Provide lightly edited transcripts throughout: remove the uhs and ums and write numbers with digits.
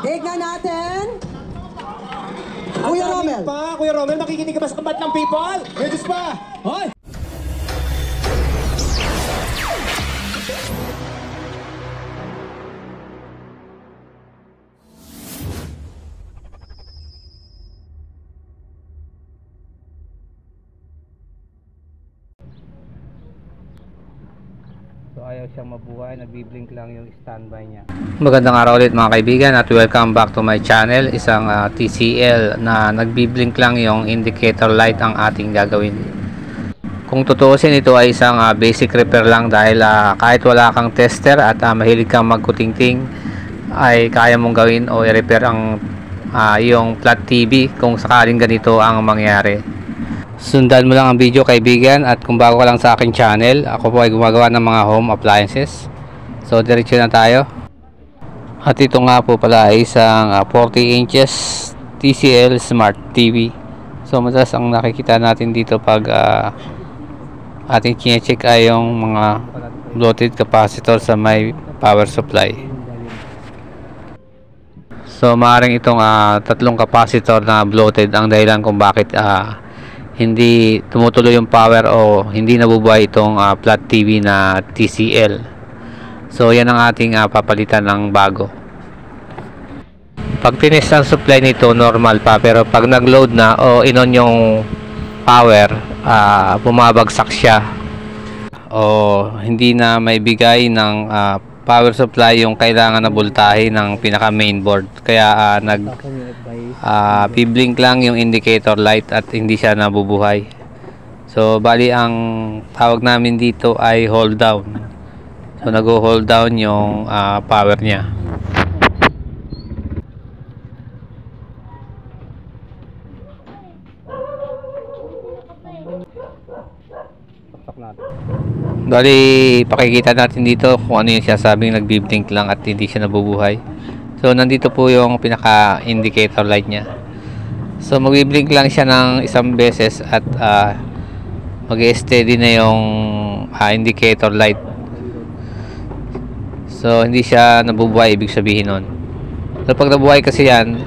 Tignan natin. Kuya Romel. Kuya Romel, makikinig ka ba sa kabat ng people? Ready pa? Hoy! So ayaw siyang mabuhay, nagbiblink lang yung standby niya. Magandang araw ulit mga kaibigan at welcome back to my channel. Isang TCL na nagbiblink lang yung indicator light ang ating gagawin. Kung tutuusin, ito ay isang basic repair lang dahil kahit wala kang tester at mahilig kang magkutingting ay kaya mong gawin o i-repair ang iyong flat TV kung sakaling ganito ang mangyari. Sundan mo lang ang video kaibigan, at kung bago ka lang sa aking channel, ako po ay gumagawa ng mga home appliances. So diretso na tayo. At ito nga po pala ay isang 40 inches TCL Smart TV. So madalas ang nakikita natin dito pag ating kine-check ay yung mga bloated capacitor sa may power supply. So maaaring itong tatlong capacitor na bloated ang dahilan kung bakit hindi tumutuloy yung power o hindi nabubuhay itong flat TV na TCL. So yan ang ating papalitan ng bago. Pag tinest ang supply nito, normal pa, pero pag nag-load na o in-on yung power, bumabagsak siya o hindi na may bigay ng power supply yung kailangan na voltahe ng pinaka mainboard, kaya piblink lang yung indicator light at hindi siya nabubuhay. So bali ang tawag namin dito ay hold down. So nag-hold down yung power niya. Bali, pakikita natin dito kung ano yung sinasabing nagbiblink lang at hindi siya nabubuhay. So nandito po yung pinaka indicator light niya. So magbiblink lang siya ng isang beses at mag-steady na yung indicator light. So hindi siya nabubuhay, ibig sabihin nun. So pag nabuhay kasi yan,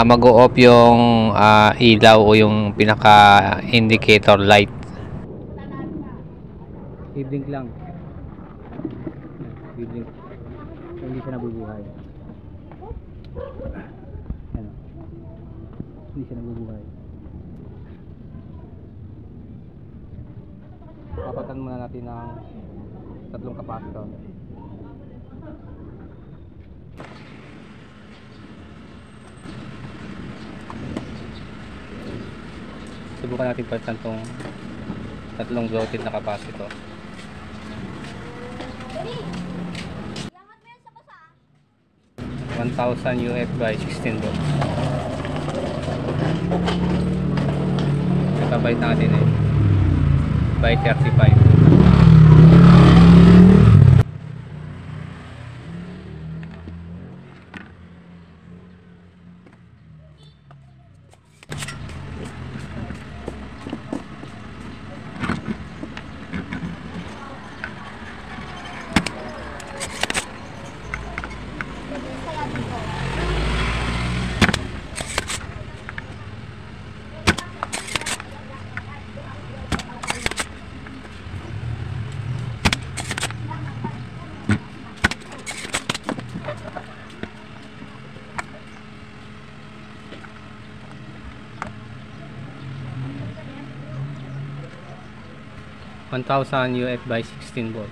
mag-o-off yung ilaw o yung pinaka indicator light. I-blink lang. I-blink. Hindi siya nabubuhay. Ano? Hindi siya nabubuhay. Papatan muna natin ng tatlong capacitor. Subukan natin palitan tong tatlong bloated na capacitor. 1000 UF by 16 volts. Ipabait natin by 35. UF by 16 volts.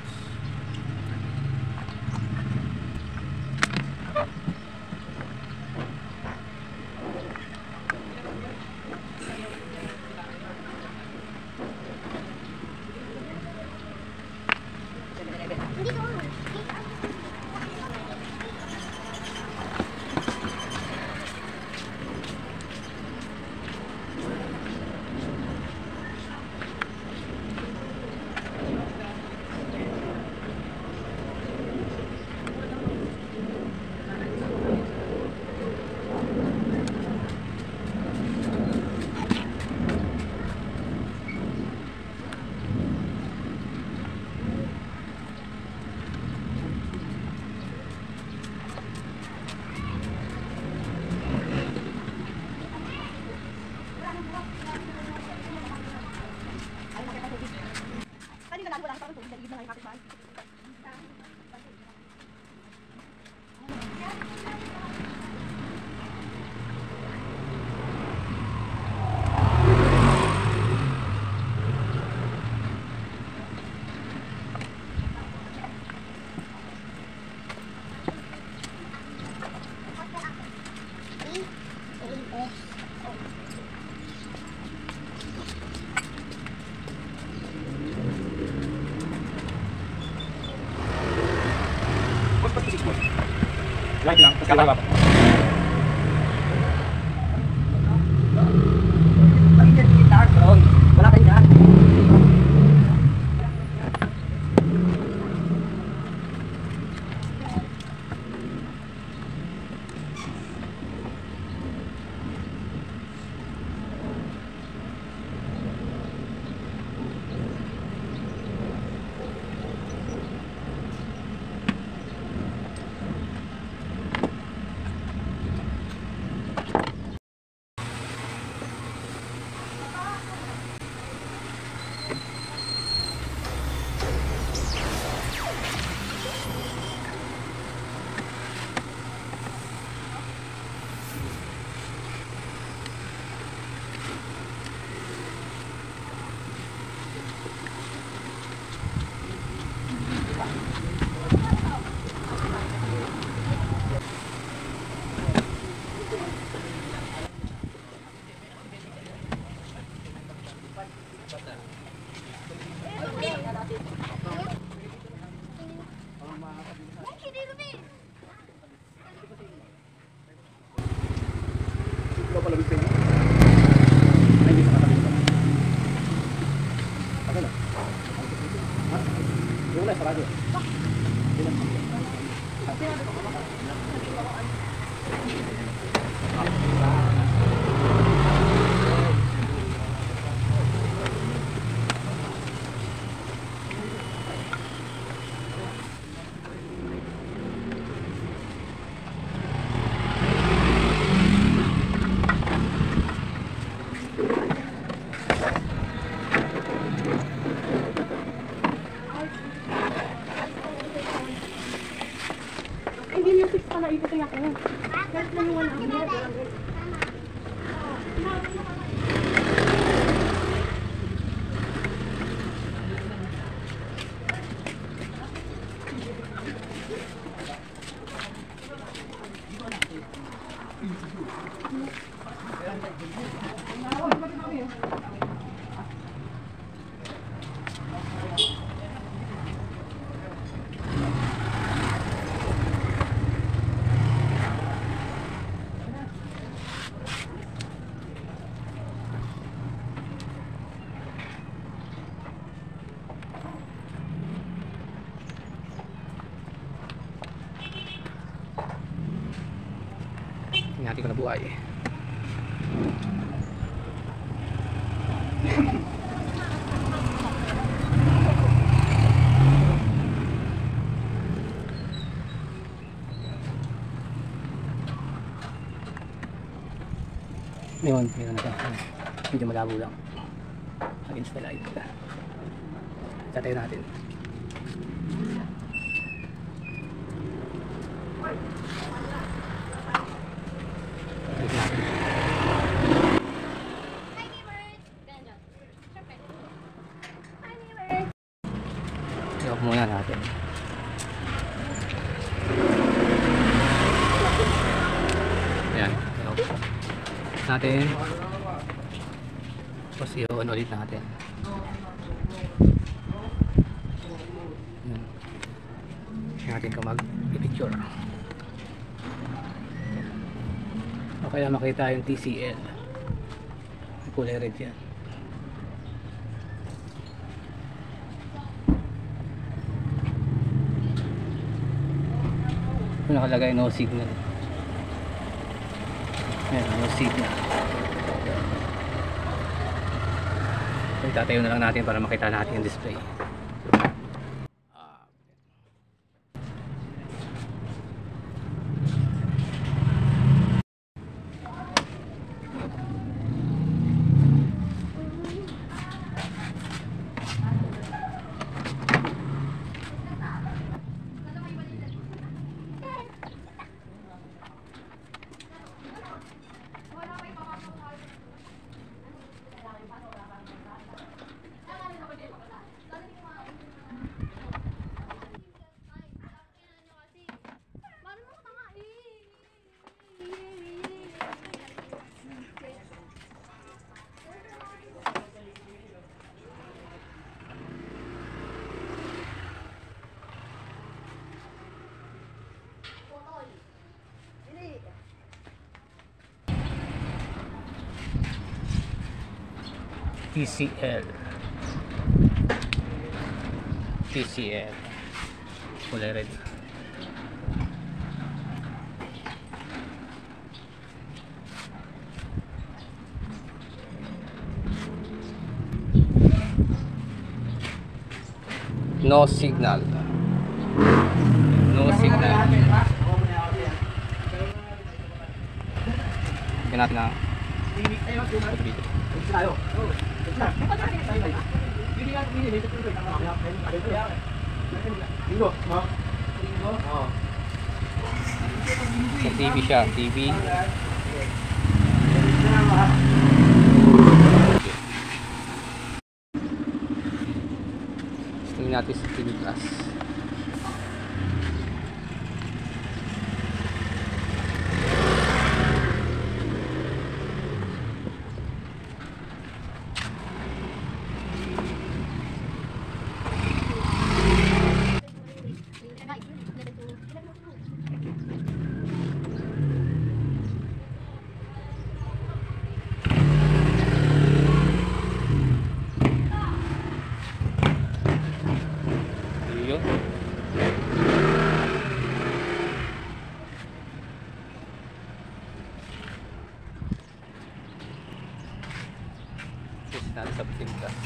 Light lang. Kakabap. Wala kayo dyan. Ingati ko na buhay. Ngayon, mayroon na ito. Medyo malabo lang. Against the light. Tatayo natin. I-off muna natin. Ayan, i-off natin. Tapos i-on ulit natin. Tingnan natin kung mag-picture. O kaya makita yung TCL. Kulay red yan. Ito nakalagay no signal. Ayan, no signal. So, itatayo na lang natin para makita natin yung display. TCL. TCL. Kulay red. No signal. No signal. Pinat na. Sa TV siya, TV. Tingnan natin sa TV Plus. Yun. Sis natin sa TV Plus.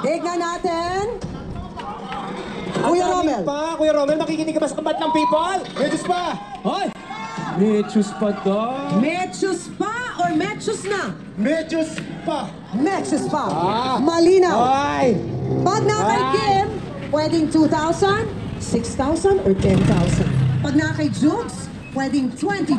Tignan natin. Kuya Romel. Kuya Romel, makikinig ka ba sa kambat ng people? May Diyos pa! Hoy! Mechus pa daw. Mechus pa or mechus na? May Diyos pa! Mechus pa. Malinaw. Ay! Pag na kay Kim, pwedeng 2,000, 6,000, or 10,000. Pag na kay Jukes, pwedeng 20,000.